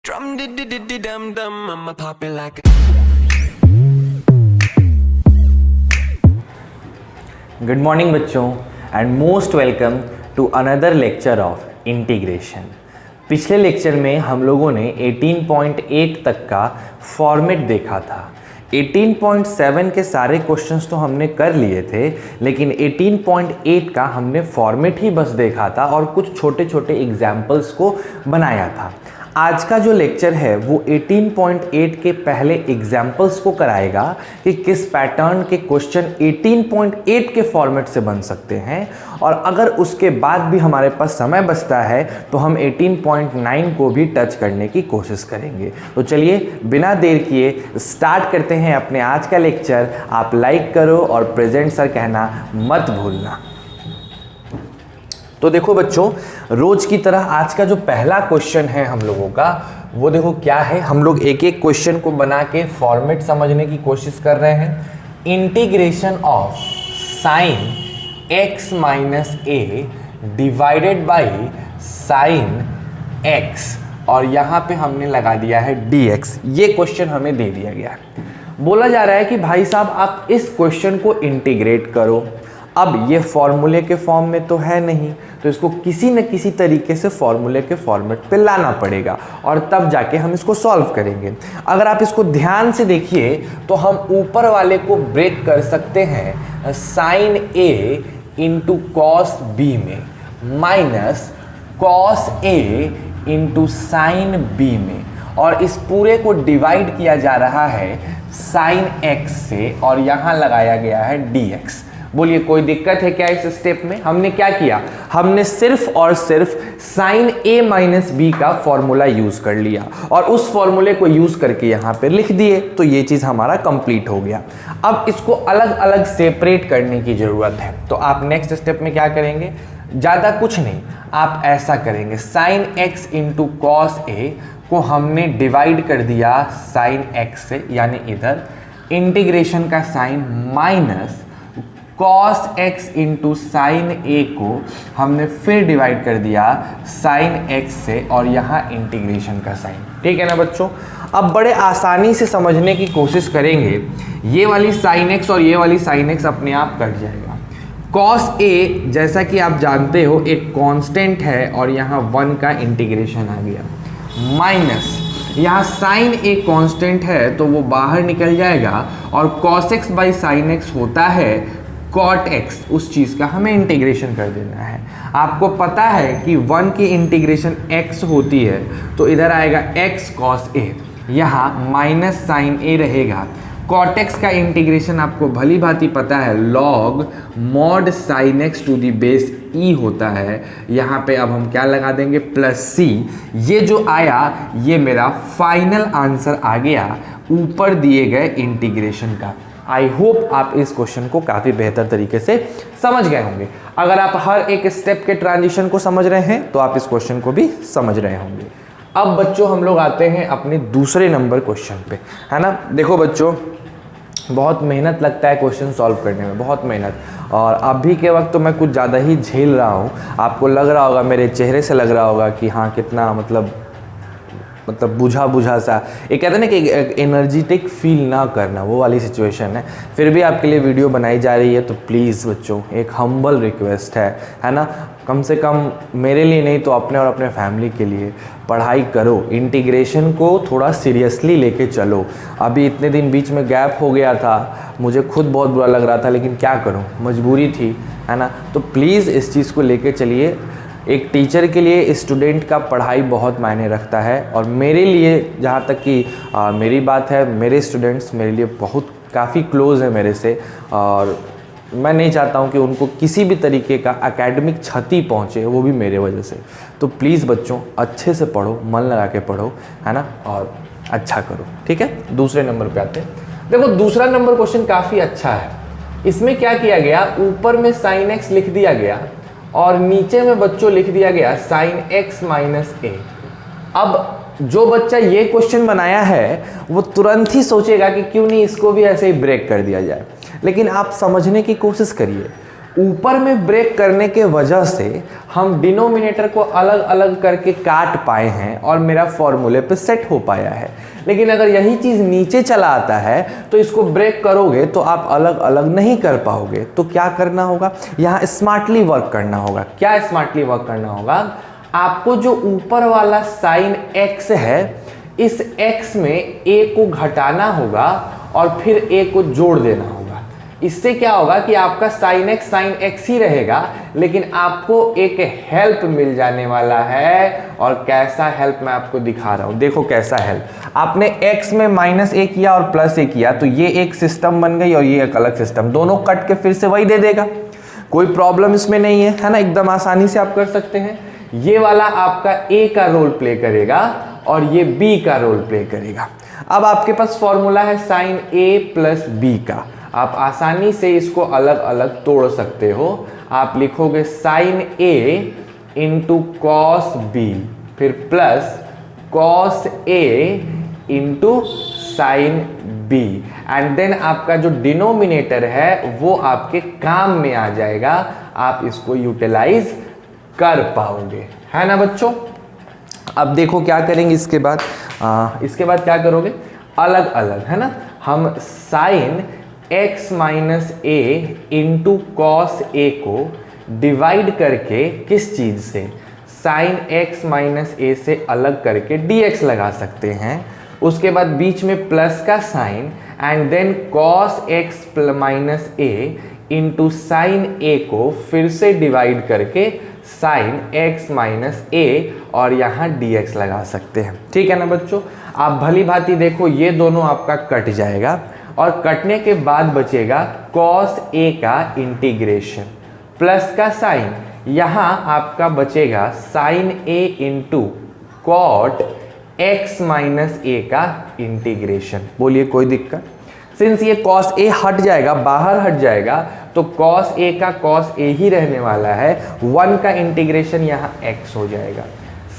Drum di di di di dum dum, I'ma pop it like good morning बच्चों and most welcome to another lecture of integration. पिछले lecture में हम लोगों ने 18.8 तक का फॉर्मेट देखा था। 18.7 के सारे क्वेश्चंस तो हमने कर लिए थे, लेकिन 18.8 का हमने फॉर्मेट ही बस देखा था और कुछ छोटे छोटे एग्जाम्पल्स को बनाया था। आज का जो लेक्चर है वो 18.8 के पहले एग्जाम्पल्स को कराएगा कि किस पैटर्न के क्वेश्चन 18.8 के फॉर्मेट से बन सकते हैं, और अगर उसके बाद भी हमारे पास समय बचता है तो हम 18.9 को भी टच करने की कोशिश करेंगे। तो चलिए बिना देर किए स्टार्ट करते हैं अपने आज का लेक्चर। आप लाइक करो और प्रेजेंट सर कहना मत भूलना। तो देखो बच्चों, रोज की तरह आज का जो पहला क्वेश्चन है हम लोगों का, वो देखो क्या है। हम लोग एक एक क्वेश्चन को बना के फॉर्मेट समझने की कोशिश कर रहे हैं। Integration of sine x minus A divided by sine x, और यहाँ पे हमने लगा दिया है dx। ये क्वेश्चन हमें दे दिया गया है। बोला जा रहा है कि भाई साहब आप इस क्वेश्चन को इंटीग्रेट करो। अब ये फॉर्मूले के फॉर्म में तो है नहीं, तो इसको किसी न किसी तरीके से फॉर्मूले के फॉर्मेट पे लाना पड़ेगा और तब जाके हम इसको सॉल्व करेंगे। अगर आप इसको ध्यान से देखिए तो हम ऊपर वाले को ब्रेक कर सकते हैं sign A into cos B में minus cos A into sine B में, और इस पूरे को डिवाइड किया जा रहा है साइन एक्स से और यहाँ लगाया गया है dx। बोलिए कोई दिक्कत है क्या इस स्टेप में? हमने क्या किया, हमने सिर्फ और सिर्फ साइन ए माइनस बी का फॉर्मूला यूज कर लिया और उस फॉर्मूले को यूज करके यहाँ पे लिख दिए, तो ये चीज हमारा कंप्लीट हो गया। अब इसको अलग अलग सेपरेट करने की जरूरत है। तो आप नेक्स्ट स्टेप में क्या करेंगे, ज्यादा कुछ नहीं, आप ऐसा करेंगे sine x into cos A को हमने डिवाइड कर दिया साइन एक्स से, यानी इधर इंटीग्रेशन का sine minus cos x into sine A को हमने फिर डिवाइड कर दिया साइन x से और यहाँ इंटीग्रेशन का साइन। ठीक है ना बच्चों? अब बड़े आसानी से समझने की कोशिश करेंगे। ये वाली साइन x और ये वाली साइन x अपने आप कट जाएगा। cos a जैसा कि आप जानते हो एक कांस्टेंट है और यहाँ 1 का इंटीग्रेशन आ गया, माइनस यहाँ साइन ए कांस्टेंट है तो वो बाहर निकल जाएगा और cos x by sine x होता है cot x, उस चीज़ का हमें इंटीग्रेशन कर देना है। आपको पता है कि 1 की इंटीग्रेशन x होती है तो इधर आएगा x cos a, यहाँ माइनस साइन a रहेगा। cot x का इंटीग्रेशन आपको भली भांति पता है log mod sin x to the base e होता है। यहाँ पे अब हम क्या लगा देंगे, प्लस c। ये जो आया ये मेरा फाइनल आंसर आ गया ऊपर दिए गए इंटीग्रेशन का। आई होप आप इस क्वेश्चन को काफ़ी बेहतर तरीके से समझ गए होंगे। अगर आप हर एक स्टेप के ट्रांजिशन को समझ रहे हैं तो आप इस क्वेश्चन को भी समझ रहे होंगे। अब बच्चों हम लोग आते हैं अपने दूसरे नंबर क्वेश्चन पे, है ना। देखो बच्चों, बहुत मेहनत लगता है क्वेश्चन सॉल्व करने में, बहुत मेहनत, और अभी के वक्त तो मैं कुछ ज़्यादा ही झेल रहा हूँ। आपको लग रहा होगा, मेरे चेहरे से लग रहा होगा कि हाँ कितना मतलब बुझा बुझा सा, ये कहते हैं ना कि एनर्जेटिक फील ना करना, वो वाली सिचुएशन है। फिर भी आपके लिए वीडियो बनाई जा रही है, तो प्लीज़ बच्चों एक हम्बल रिक्वेस्ट है ना, कम से कम मेरे लिए नहीं तो अपने और अपने फैमिली के लिए पढ़ाई करो। इंटीग्रेशन को थोड़ा सीरियसली लेके चलो। अभी इतने दिन बीच में गैप हो गया था, मुझे खुद बहुत बुरा लग रहा था, लेकिन क्या करूँ, मजबूरी थी, है ना। तो प्लीज़ इस चीज़ को लेके चलिए। एक टीचर के लिए स्टूडेंट का पढ़ाई बहुत मायने रखता है, और मेरे लिए जहाँ तक कि मेरी बात है, मेरे स्टूडेंट्स मेरे लिए बहुत काफ़ी क्लोज़ है मेरे से, और मैं नहीं चाहता हूँ कि उनको किसी भी तरीके का एकेडमिक क्षति पहुँचे, वो भी मेरे वजह से। तो प्लीज़ बच्चों अच्छे से पढ़ो, मन लगा के पढ़ो, है ना, और अच्छा करो। ठीक है, दूसरे नंबर पे आते हैं। देखो दूसरा नंबर क्वेश्चन काफ़ी अच्छा है। इसमें क्या किया गया, ऊपर में साइन एक्स लिख दिया गया और नीचे में बच्चों लिख दिया गया साइन x माइनस ए। अब जो बच्चा ये क्वेश्चन बनाया है वो तुरंत ही सोचेगा कि क्यों नहीं इसको भी ऐसे ही ब्रेक कर दिया जाए, लेकिन आप समझने की कोशिश करिए। ऊपर में ब्रेक करने के वजह से हम डिनोमिनेटर को अलग अलग करके काट पाए हैं और मेरा फॉर्मूले पे सेट हो पाया है। लेकिन अगर यही चीज़ नीचे चला आता है तो इसको ब्रेक करोगे तो आप अलग अलग नहीं कर पाओगे। तो क्या करना होगा, यहाँ स्मार्टली वर्क करना होगा। क्या स्मार्टली वर्क करना होगा, आपको जो ऊपर वाला साइन x है, इस x में a को घटाना होगा और फिर a को जोड़ देना होगा। इससे क्या होगा कि आपका साइन x ही रहेगा, लेकिन आपको एक हेल्प मिल जाने वाला है। और कैसा हेल्प मैं आपको दिखा रहा हूं, देखो कैसा हेल्प। आपने x में -a किया और +a किया तो ये एक सिस्टम बन गई और ये एक अलग सिस्टम, दोनों कट के फिर से वही दे देगा, कोई प्रॉब्लम इसमें नहीं है ना, एकदम आसानी से आप कर सकते हैं। ये वाला आपका a का रोल प्ले करेगा और ये b का रोल प्ले करेगा। अब आपके पास फॉर्मूला है साइन a + b का, आप आसानी से इसको अलग अलग तोड़ सकते हो। आप लिखोगे sine a into cos b, फिर plus cos a into sine b, and then आपका जो डिनोमिनेटर है वो आपके काम में आ जाएगा, आप इसको यूटिलाइज कर पाओगे, है ना बच्चों। अब देखो क्या करेंगे इसके बाद, इसके बाद क्या करोगे, अलग अलग, है ना। हम sine x - a into cos a को डिवाइड करके किस चीज़ से, साइन x - a से अलग करके dx लगा सकते हैं। उसके बाद बीच में प्लस का sign and then cos x - a into sine a को फिर से डिवाइड करके साइन x - a और यहाँ dx लगा सकते हैं, ठीक है ना बच्चों। आप भली भांति देखो, ये दोनों आपका कट जाएगा और कटने के बाद बचेगा cos a का इंटीग्रेशन प्लस का साइन, यहाँ आपका बचेगा sine a into cot x - a का इंटीग्रेशन। बोलिए कोई दिक्कत, सिंस ये cos a हट जाएगा, बाहर हट जाएगा, तो cos a का cos a ही रहने वाला है, 1 का इंटीग्रेशन यहाँ x हो जाएगा।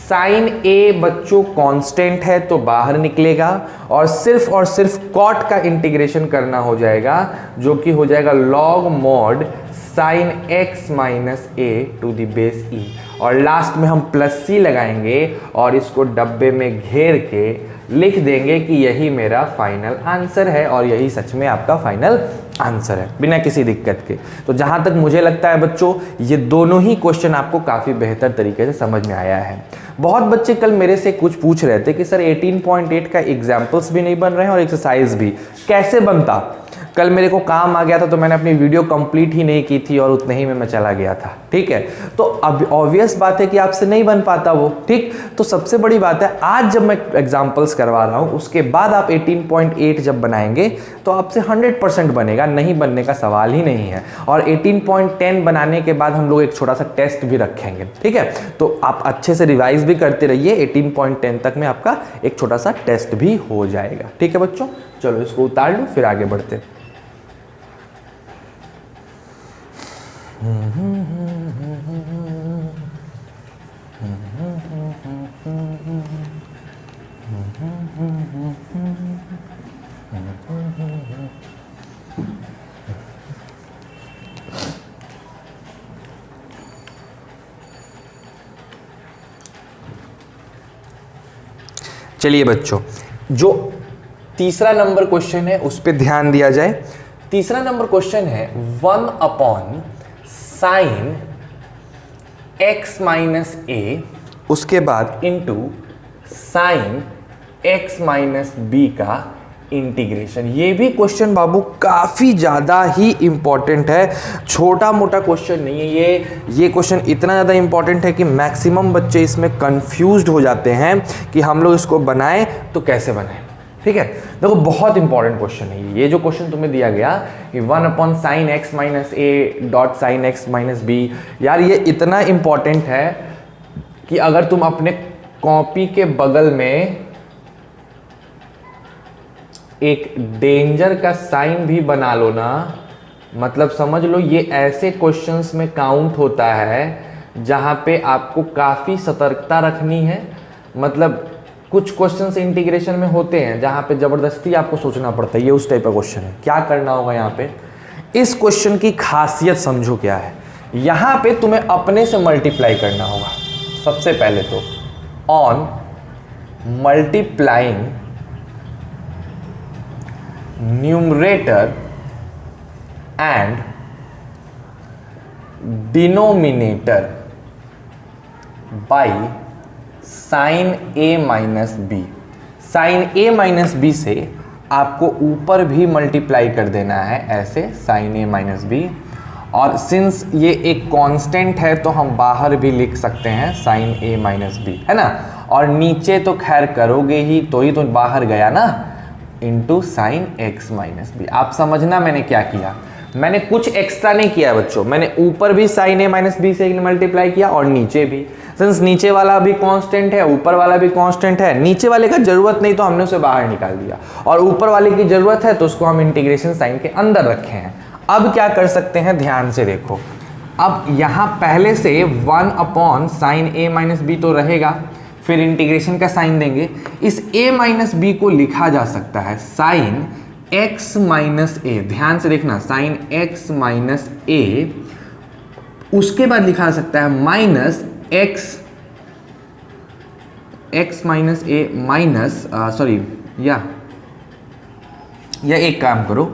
साइन a बच्चों कांस्टेंट है तो बाहर निकलेगा और सिर्फ कॉट का इंटीग्रेशन करना हो जाएगा, जो कि हो जाएगा log mod sine x - a to the base e, और लास्ट में हम प्लस c लगाएंगे और इसको डब्बे में घेर के लिख देंगे कि यही मेरा फाइनल आंसर है और यही सच में आपका फाइनल आंसर है, बिना किसी दिक्कत के। तो जहां तक मुझे लगता है बच्चों, ये दोनों ही क्वेश्चन आपको काफ़ी बेहतर तरीके से समझ में आया है। बहुत बच्चे कल मेरे से कुछ पूछ रहे थे कि सर 18.8 का एग्जाम्पल्स भी नहीं बन रहे हैं और एक्सरसाइज भी कैसे बनता। कल मेरे को काम आ गया था तो मैंने अपनी वीडियो कंप्लीट ही नहीं की थी और उतने ही में मैं चला गया था, ठीक है। तो अब ऑब्वियस बात है कि आपसे नहीं बन पाता वो, ठीक। तो सबसे बड़ी बात है, आज जब मैं एग्जांपल्स करवा रहा हूँ उसके बाद आप 18.8 जब बनाएंगे तो आपसे 100% बनेगा, नहीं बनने का सवाल ही नहीं है। और 18.10 बनाने के बाद हम लोग एक छोटा सा टेस्ट भी रखेंगे, ठीक है। तो आप अच्छे से रिवाइज भी करते रहिए, 18.10 तक में आपका एक छोटा सा टेस्ट भी हो जाएगा, ठीक है बच्चों। चलो इसको उतार लो, फिर आगे बढ़ते। चलिए बच्चों, जो तीसरा नंबर क्वेश्चन है उस पे ध्यान दिया जाए। तीसरा नंबर क्वेश्चन है 1 साइन x - a, उसके बाद इंटू साइन x - b का इंटीग्रेशन। ये भी क्वेश्चन बाबू काफ़ी ज़्यादा ही इंपॉर्टेंट है, छोटा मोटा क्वेश्चन नहीं है ये क्वेश्चन इतना ज़्यादा इंपॉर्टेंट है कि मैक्सिमम बच्चे इसमें कंफ्यूज्ड हो जाते हैं कि हम लोग इसको बनाएं तो कैसे बनाएं, ठीक है। देखो बहुत इंपॉर्टेंट क्वेश्चन है ये जो क्वेश्चन तुम्हें दिया गया कि 1 sine x - a dot sine x - b। यार ये इतना इंपॉर्टेंट है कि अगर तुम अपने कॉपी के बगल में एक डेंजर का साइन भी बना लो ना, मतलब समझ लो ये ऐसे क्वेश्चंस में काउंट होता है जहां पे आपको काफ़ी सतर्कता रखनी है। मतलब कुछ क्वेश्चंस इंटीग्रेशन में होते हैं जहां पे ज़बरदस्ती आपको सोचना पड़ता है, ये उस टाइप का क्वेश्चन है। क्या करना होगा यहाँ पे, इस क्वेश्चन की खासियत समझो क्या है। यहां पे तुम्हें अपने से मल्टीप्लाई करना होगा सबसे पहले तो, on multiplying numerator and denominator by sine A minus B. Sine A minus B से आपको ऊपर भी मल्टीप्लाई कर देना है ऐसे, साइन ए माइनस बी, और सिंस ये एक कांस्टेंट है तो हम बाहर भी लिख सकते हैं साइन ए माइनस बी, है ना। और नीचे तो खैर करोगे ही तो बाहर गया ना, into sine X minus B. आप समझना मैंने क्या किया, मैंने कुछ एक्स्ट्रा नहीं किया बच्चों, मैंने ऊपर भी साइन ए माइनस बी से मल्टीप्लाई किया और नीचे भी। सिंस नीचे वाला भी कांस्टेंट है, ऊपर वाला भी कांस्टेंट है, नीचे वाले का जरूरत नहीं तो हमने उसे बाहर निकाल दिया, और ऊपर वाले की जरूरत है तो उसको हम इंटीग्रेशन साइन के अंदर रखे हैं। अब क्या कर सकते हैं, ध्यान से देखो। अब यहाँ पहले से 1 upon sine A minus B तो रहेगा, फिर इंटीग्रेशन का साइन देंगे। इस a माइनस बी को लिखा जा सकता है साइन x माइनस ए। ध्यान से देखना, साइन x माइनस ए, उसके बाद लिखा जा सकता है माइनस x माइनस ए माइनस सॉरी, या एक काम करो,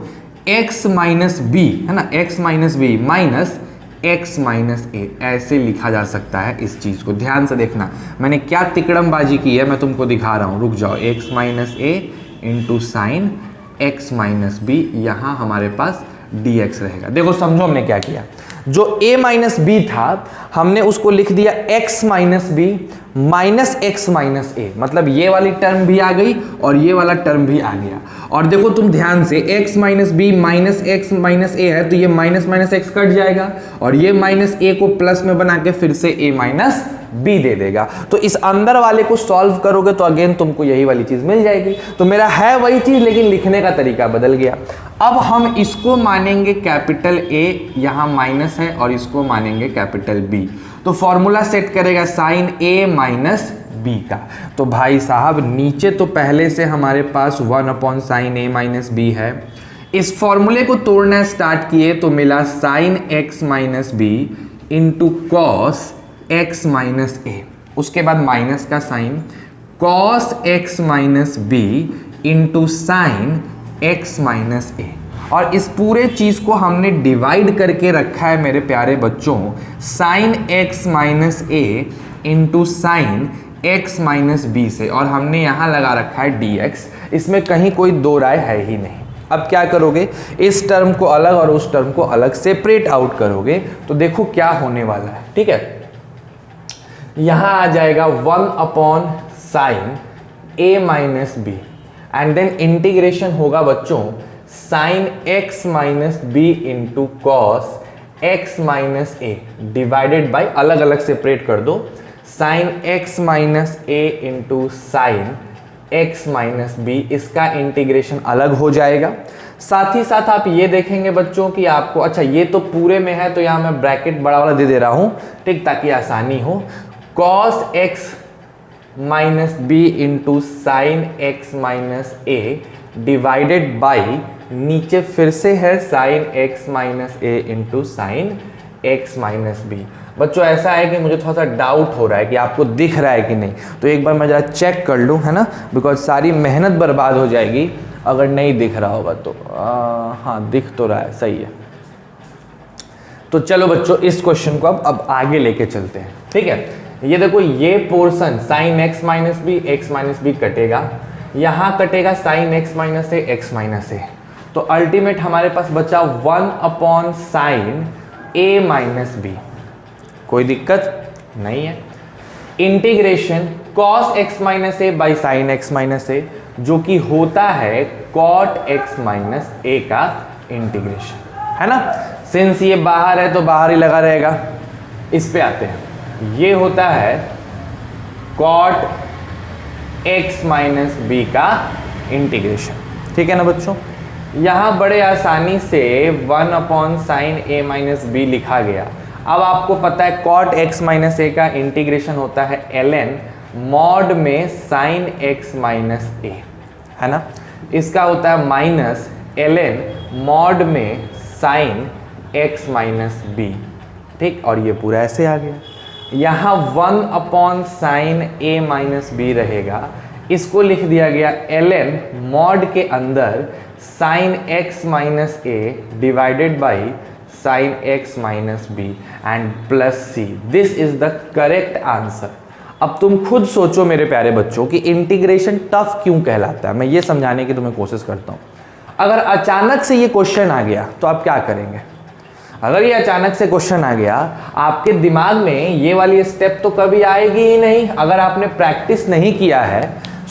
x माइनस बी, है ना, x minus B minus x minus A, ऐसे लिखा जा सकता है इस चीज को। ध्यान से देखना मैंने क्या तिकड़मबाजी की है, मैं तुमको दिखा रहा हूं, रुक जाओ। x minus A into sine x minus B, यहां हमारे पास dx रहेगा। देखो समझो हमने क्या किया, जो a माइनस बी था हमने उसको लिख दिया x minus B minus X minus A, मतलब ये वाली टर्म भी आ गई और ये वाला टर्म भी आ गया। और देखो तुम ध्यान से, x minus B minus X minus A है तो ये माइनस माइनस एक्स कट जाएगा, और ये माइनस ए को प्लस में बना के फिर से a माइनस बी दे देगा। तो इस अंदर वाले को सॉल्व करोगे तो अगेन तुमको यही वाली चीज मिल जाएगी। तो मेरा है वही चीज लेकिन लिखने का तरीका बदल गया। अब हम इसको मानेंगे कैपिटल A, यहाँ माइनस है, और इसको मानेंगे कैपिटल B। तो फॉर्मूला सेट करेगा साइन A माइनस बी का। तो भाई साहब नीचे तो पहले से हमारे पास 1 upon sine A minus B है। इस फॉर्मूले को तोड़ना स्टार्ट किए तो मिला sine x minus B into cos x minus A, उसके बाद माइनस का sine, cos x minus B into sine x minus A. और इस पूरे चीज को हमने डिवाइड करके रखा है मेरे प्यारे बच्चों, sine x minus A into sine x minus B से, और हमने यहाँ लगा रखा है dx। इसमें कहीं कोई दो राय है ही नहीं। अब क्या करोगे, इस टर्म को अलग और उस टर्म को अलग सेपरेट आउट करोगे तो देखो क्या होने वाला है। ठीक है, यहां आ जाएगा 1 upon sine a minus B, and then integration होगा बच्चों sine x minus B into cos x minus A divided by, अलग अलग सेपरेट कर दो, sine x minus A into sine x minus B, इसका इंटीग्रेशन अलग हो जाएगा। साथ ही साथ आप ये देखेंगे बच्चों कि आपको, अच्छा ये तो पूरे में है तो यहाँ मैं ब्रैकेट बड़ा वाला दे रहा हूँ, ठीक, ताकि आसानी हो। Cos x minus B into sine X minus A divided by, नीचे फिर से है sine x minus A into sine X minus B. बच्चों ऐसा है कि मुझे थोड़ा सा डाउट हो रहा है कि आपको दिख रहा है कि नहीं, तो एक बार मैं जरा चेक कर लूँ, है ना, बिकॉज सारी मेहनत बर्बाद हो जाएगी अगर नहीं दिख रहा होगा तो। हाँ दिख तो रहा है, सही है। तो चलो बच्चों इस क्वेश्चन को अब आगे लेके चलते हैं। ठीक है, ये देखो ये portion sine X minus B कटेगा, यहाँ कटेगा sine X minus A X minus A, तो अल्टीमेट हमारे पास बचा 1 upon sine A minus B. कोई दिक्कत नहीं है। Integration cos X minus A by sine X minus A, जो कि होता है कॉट एक्स माइनस ए का इंटीग्रेशन, है ना। सिंस ये बाहर है तो बाहर ही लगा रहेगा। इस पे आते हैं, ये होता है कॉट एक्स माइनस बी का इंटीग्रेशन। ठीक है ना बच्चों, यहाँ बड़े आसानी से 1 upon sine A minus B लिखा गया। अब आपको पता है कॉट एक्स माइनस ए का इंटीग्रेशन होता है ln मॉड में साइन एक्स माइनस ए, है ना। इसका होता है माइनस ln मॉड में साइन x माइनस बी, ठीक, और ये पूरा ऐसे आ गया। यहाँ 1 upon sine a minus B रहेगा, इसको लिख दिया गया ln मॉड के अंदर sine x minus a divided by sine x minus B and plus C. This is the correct answer. अब तुम खुद सोचो मेरे प्यारे बच्चों कि इंटीग्रेशन टफ क्यों कहलाता है, मैं ये समझाने की तुम्हें कोशिश करता हूँ। अगर अचानक से ये क्वेश्चन आ गया तो आप क्या करेंगे? अगर ये अचानक से क्वेश्चन आ गया, आपके दिमाग में ये वाली स्टेप तो कभी आएगी ही नहीं। अगर आपने प्रैक्टिस नहीं किया है,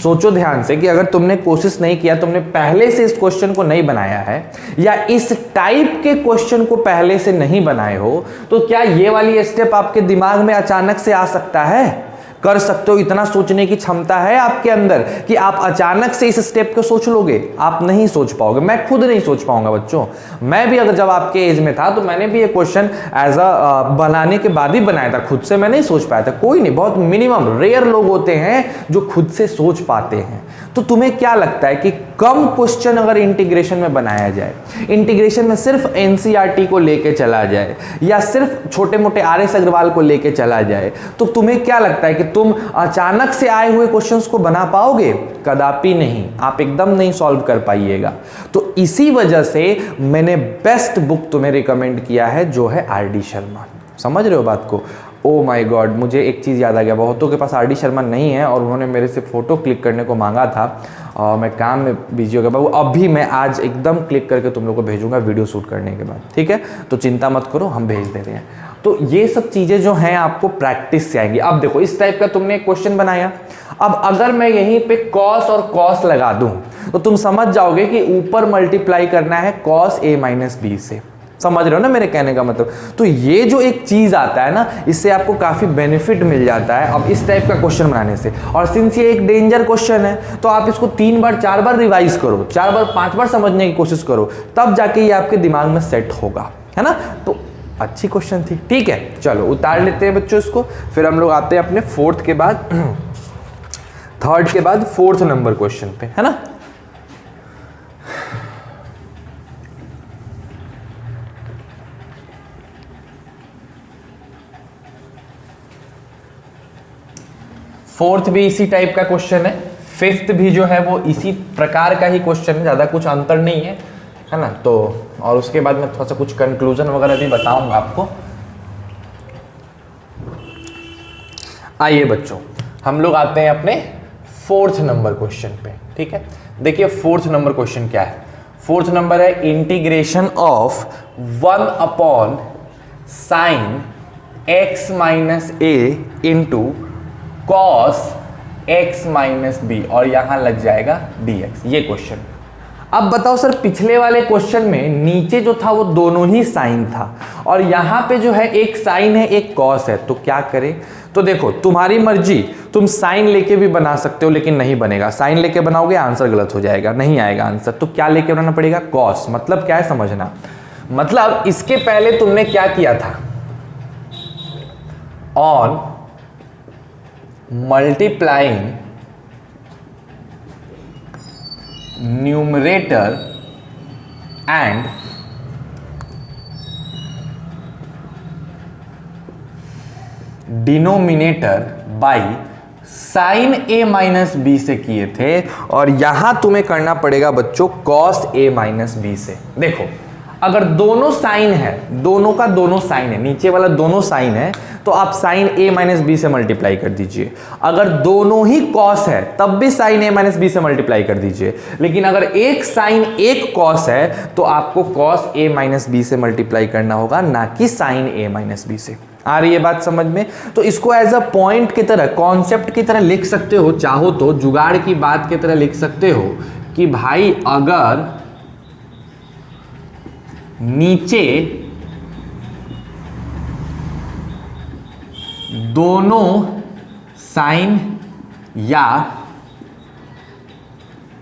सोचो ध्यान से कि अगर तुमने कोशिश नहीं किया, तुमने पहले से इस क्वेश्चन को नहीं बनाया है या इस टाइप के क्वेश्चन को पहले से नहीं बनाए हो, तो क्या ये वाली स्टेप आपके दिमाग में अचानक से आ सकता है? कर सकते हो? इतना सोचने की क्षमता है आपके अंदर कि आप अचानक से इस स्टेप को सोच लोगे? आप नहीं सोच पाओगे। मैं खुद नहीं सोच पाऊंगा बच्चों। मैं भी अगर जब आपके एज में था तो मैंने भी ये क्वेश्चन एज अ बनाने के बाद ही बनाया था, खुद से मैं नहीं सोच पाया था। कोई नहीं, बहुत मिनिमम रेयर लोग होते हैं जो खुद से सोच पाते हैं। तो तुम्हें क्या लगता है कि कम क्वेश्चन अगर इंटीग्रेशन में बनाया जाए, इंटीग्रेशन में सिर्फ एनसीईआरटी को लेके चला जाए या सिर्फ छोटे मोटे आर.एस. अग्रवाल को लेके चला जाए, तो तुम्हें क्या लगता है कि तुम अचानक से आए हुए क्वेश्चंस को बना पाओगे? कदापि नहीं, आप एकदम नहीं सॉल्व कर पाइएगा। तो इसी वजह से मैंने बेस्ट बुक तुम्हें रिकमेंड किया है, जो है आर.डी. शर्मा। समझ रहे हो बात को? ओ माय गॉड, मुझे एक चीज़ याद आ गया। बहुतों के पास आर.डी. शर्मा नहीं है और उन्होंने मेरे से फ़ोटो क्लिक करने को मांगा था और मैं काम में बिजी हो गया बाबू। अभी मैं आज एकदम क्लिक करके तुम लोग को भेजूंगा वीडियो शूट करने के बाद, ठीक है? तो चिंता मत करो, हम भेज दे रहे हैं। तो ये सब चीज़ें जो हैं आपको प्रैक्टिस से आएंगी। अब देखो, इस टाइप का तुमने एक क्वेश्चन बनाया, अब अगर मैं यहीं पे कॉस और कॉस लगा दूं तो तुम समझ जाओगे कि ऊपर मल्टीप्लाई करना है कॉस a माइनस बी से। समझ रहे हो ना मेरे कहने का मतलब? तो ये जो एक चीज आता है ना, इससे आपको काफी बेनिफिट मिल जाता है अब इस टाइप का क्वेश्चन बनाने से। और सिंस ये एक डेंजर क्वेश्चन है, तो आप इसको 3 बार 4 बार रिवाइज करो, 4 बार 5 बार समझने की कोशिश करो, तब जाके ये आपके दिमाग में सेट होगा, है ना? तो अच्छी क्वेश्चन थी, ठीक है? चलो उतार लेते हैं बच्चों इसको, फिर हम लोग आते हैं अपने फोर्थ के बाद थर्ड के बाद फोर्थ नंबर क्वेश्चन पे, है ना? फोर्थ भी इसी टाइप का क्वेश्चन है, फिफ्थ भी जो है वो इसी प्रकार का ही क्वेश्चन है, ज़्यादा कुछ अंतर नहीं है, है ना? तो और उसके बाद मैं थोड़ा सा कुछ कंक्लूजन वगैरह भी बताऊंगा आपको। आइए बच्चों, हम लोग आते हैं अपने फोर्थ नंबर क्वेश्चन पे, ठीक है? देखिए फोर्थ नंबर क्वेश्चन क्या है। फोर्थ नंबर है integration of 1 upon sine x minus a into cos x minus B और यहां लग जाएगा dx। ये क्वेश्चन। अब बताओ सर, पिछले वाले क्वेश्चन में नीचे जो था वो दोनों ही साइन था और यहां पे जो है एक साइन है एक कॉस है, तो क्या करें? तो देखो तुम्हारी मर्जी, तुम साइन लेके भी बना सकते हो लेकिन नहीं बनेगा। साइन लेके बनाओगे आंसर गलत हो जाएगा, नहीं आएगा आंसर। तो क्या लेके बनाना पड़ेगा? कॉस। मतलब क्या है समझना, मतलब इसके पहले तुमने क्या किया था? On multiplying numerator and denominator by sine a minus B से किए थे और यहां तुम्हें करना पड़ेगा बच्चों कॉस a माइनस बी से। देखो अगर दोनों साइन है, दोनों का दोनों साइन है, नीचे वाला दोनों साइन है, तो आप साइन a माइनस बी से मल्टीप्लाई कर दीजिए। अगर दोनों ही कॉस है तब भी साइन a माइनस बी से मल्टीप्लाई कर dीजिए। लेकिन अगर एक साइन एक कॉस है तो आपको कॉस a माइनस बी से मल्टीप्लाई करना होगा, ना कि साइन a माइनस बी से। आ रही है बात समझ में? तो इसको एज अ पॉइंट की तरह, कॉन्सेप्ट की तरह लिख सकते हो, चाहो तो जुगाड़ की बात की तरह लिख सकते हो कि भाई अगर नीचे दोनों साइन या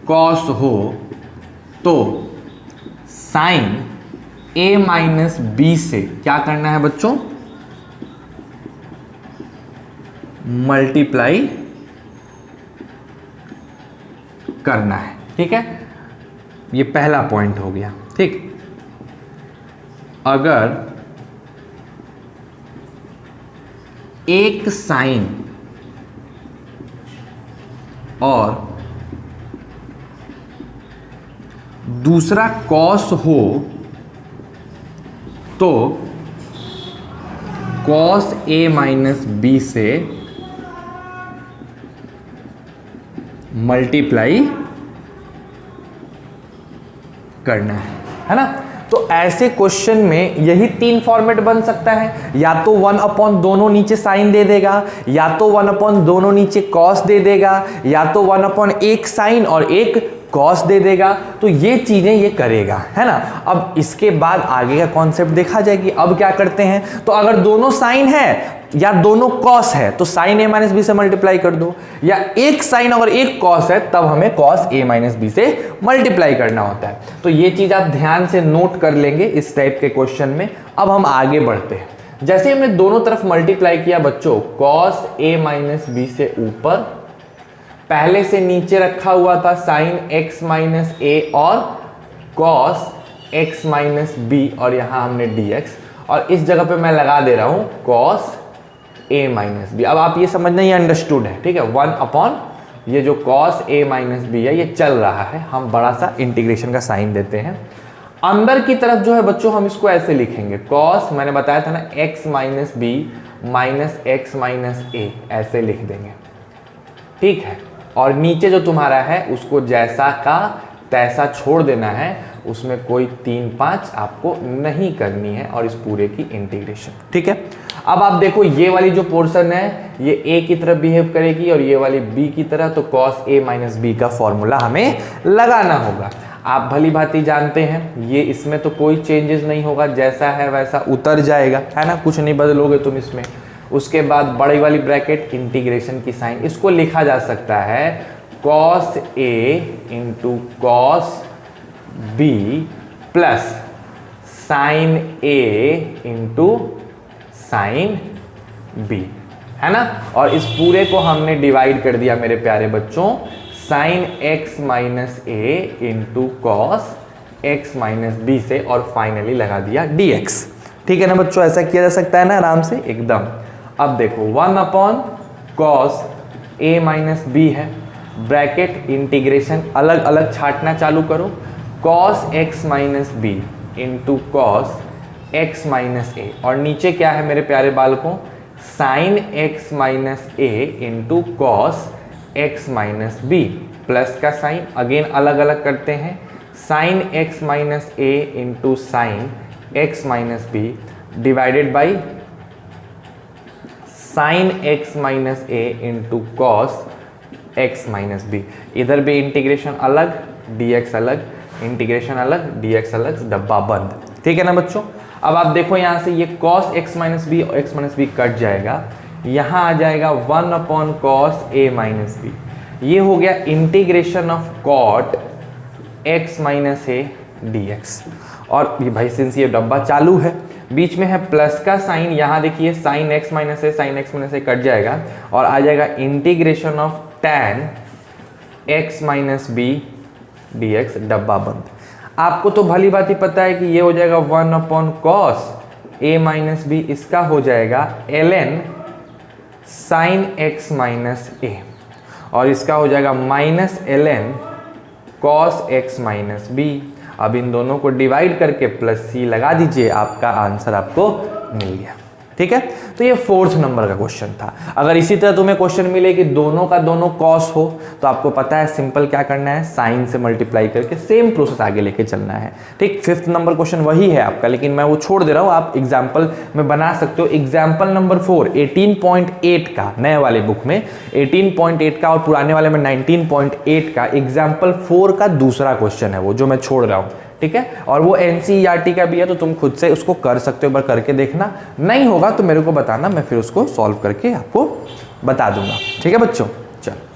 कॉस हो तो साइन a माइनस बी से क्या करना है बच्चों? मल्टीप्लाई करना है, ठीक है? ये पहला पॉइंट हो गया, ठीक। अगर एक साइन और दूसरा कॉस हो तो कॉस ए माइनस बी से मल्टीप्लाई करना है ना। तो ऐसे क्वेश्चन में यही 3 फॉर्मेट बन सकता है, या तो 1 दोनों नीचे साइन दे देगा, या तो 1 दोनों नीचे कॉस दे देगा, या तो 1 एक साइन और एक कॉस दे देगा। तो ये चीजें ये करेगा, है ना। अब इसके बाद आगे का कॉन्सेप्ट देखा जाएगी। अब क्या करते हैं, तो अगर दोनों साइन है या दोनों कॉस है तो साइन ए माइनस बी से मल्टीप्लाई कर दो, या एक साइन और एक कॉस है तब हमें कॉस ए माइनस बी से मल्टीप्लाई करना होता है। तो ये चीज आप ध्यान से नोट कर लेंगे इस टाइप के क्वेश्चन में। अब हम आगे बढ़ते हैं। जैसे हमने दोनों तरफ मल्टीप्लाई किया बच्चों, कॉस ए माइनस बी से ऊपर, पहले से नीचे रखा हुआ था साइन एक्स माइनस ए और कॉस एक्स माइनस बी, और यहां हमने dx, और इस जगह पे मैं लगा दे रहा हूं कॉस ए माइनस बी। अब आप ये समझना, ये अंडरस्टूड है, ठीक है। 1 ये जो कॉस ए माइनस बी है ये चल रहा है, हम बड़ा सा इंटीग्रेशन का साइन देते हैं। अंदर की तरफ जो है बच्चों हम इसको ऐसे लिखेंगे, कॉस मैंने बताया था ना X minus B minus X minus A, ऐसे लिख देंगे, ठीक है। और नीचे जो तुम्हारा है उसको जैसा का तैसा छोड़ देना है, उसमें कोई 3-5 आपको नहीं करनी है, और इस पूरे की इंटीग्रेशन, ठीक है। अब आप देखो ये वाली जो पोर्शन है ये ए की तरफ बिहेव करेगी और ये वाली बी की तरह, तो कॉस ए माइनस बी का फॉर्मूला हमें लगाना होगा। आप भली भांति जानते हैं ये, इसमें तो कोई चेंजेस नहीं होगा, जैसा है वैसा उतर जाएगा, है ना, कुछ नहीं बदलोगे तुम इसमें। उसके बाद बड़ी वाली ब्रैकेट इंटीग्रेशन की साइन, इसको लिखा जा सकता है cos A into cos B plus sine A into sine B, है ना। और इस पूरे को हमने डिवाइड कर दिया मेरे प्यारे बच्चों, sine X minus A into cos X minus B से, और फाइनली लगा दिया dx, ठीक है ना बच्चों। ऐसा किया जा सकता है ना आराम से एकदम। अब देखो 1 कॉस ए माइनस बी है, ब्रैकेट इंटीग्रेशन अलग अलग छाटना चालू करो, cos X minus B into cos X minus A, और नीचे क्या है मेरे प्यारे बालकों, sine X minus A into cos X minus B, plus का साइन अगेन अलग अलग करते हैं, sine X minus A into sine X minus B divided by sine X minus A into cos X minus B. इधर भी integration अलग, dx अलग, integration अलग, dx अलग, डब्बा बंद, ठीक है ना बच्चों। अब आप देखो यहां से ये cos x माइनस बी और x माइनस बी कट जाएगा, यहां आ जाएगा 1 cos a माइनस बी। ये हो गया integration of cot x minus a dx। और ये भाई सिंस ये डब्बा चालू है, बीच में है प्लस का साइन, यहां देखिए sine X minus A, sine X minus A cut जाएगा और आ जाएगा integration of tan x minus B dx, डब्बा बंद। आपको तो भली बात ही पता है कि ये हो जाएगा 1 cos a माइनस बी, इसका हो जाएगा ln sine x minus A, और इसका हो जाएगा minus ln cos x minus B. अब इन दोनों को डिवाइड करके प्लस सी लगा दीजिए, आपका आंसर आपको मिल गया, ठीक है। तो ये 4th नंबर का क्वेश्चन था। अगर इसी तरह तुम्हें क्वेश्चन मिले कि दोनों का दोनों कॉस हो, तो आपको पता है सिंपल क्या करना है, साइन से मल्टीप्लाई करके सेम प्रोसेस आगे लेके चलना है, ठीक। 5th नंबर क्वेश्चन वही है आपका, लेकिन मैं वो छोड़ दे रहा हूँ, आप एग्जाम्पल में बना सकते हो। एग्जाम्पल नंबर 4 18.8 का, नए वाले बुक में 18.8 का और पुराने वाले में 19.8 का एग्जाम्पल 4 का दूसरा क्वेश्चन है वो, जो मैं छोड़ रहा हूँ, ठीक है। और वो NCERT का भी है, तो तुम खुद से उसको कर सकते हो, एक बार करके देखना। नहीं होगा तो मेरे को बताना, मैं फिर उसको सॉल्व करके आपको बता दूंगा, ठीक है बच्चों। चलो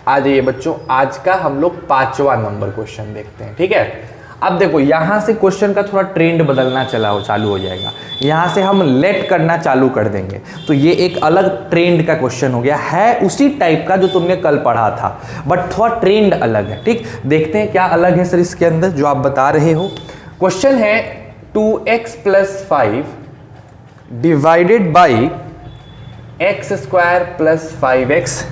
आ जाइए बच्चों, आज का हम लोग 5वां नंबर क्वेश्चन देखते हैं। ठीक है, अब देखो यहां से क्वेश्चन का थोड़ा ट्रेंड बदलना चालू हो जाएगा। यहां से हम लेट करना चालू कर देंगे, तो ये एक अलग ट्रेंड का क्वेश्चन हो गया है, उसी टाइप का जो तुमने कल पढ़ा था, बट थोड़ा ट्रेंड अलग है। ठीक, देखते हैं क्या अलग है सर इसके अंदर जो आप बता रहे हो। क्वेश्चन है 2x + 5 divided by x² + 5x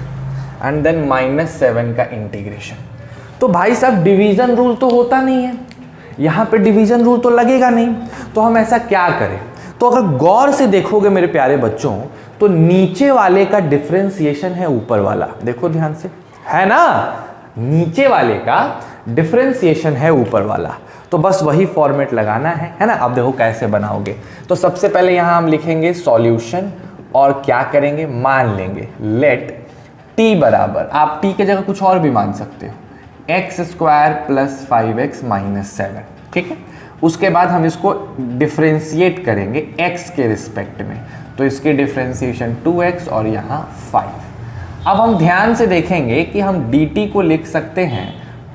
and then -7 का इंटीग्रेशन। तो भाई साहब डिवीजन रूल तो होता नहीं है, यहां पे डिवीजन रूल तो लगेगा नहीं, तो हम ऐसा क्या करें? तो अगर गौर से देखोगे मेरे प्यारे बच्चों, तो नीचे वाले का डिफरेंशिएशन है ऊपर वाला, देखो ध्यान से, है ना, नीचे वाले का डिफरेंशिएशन है ऊपर वाला, तो बस वही फॉर्मेट लगाना है ना। अब देखो कैसे बनाओगे, तो सबसे पहले यहां हम लिखेंगे सॉल्यूशन और क्या करेंगे, मान लेंगे लेट t बराबर, आप t के जगह कुछ और भी मान सकते हो, x² + 5x - 7। ठीक है, उसके बाद हम इसको डिफरेंशिएट करेंगे x के रिस्पेक्ट में, तो इसकी डिफरेंशिएशन 2x और यहाँ 5। अब हम ध्यान से देखेंगे कि हम dt को लिख सकते हैं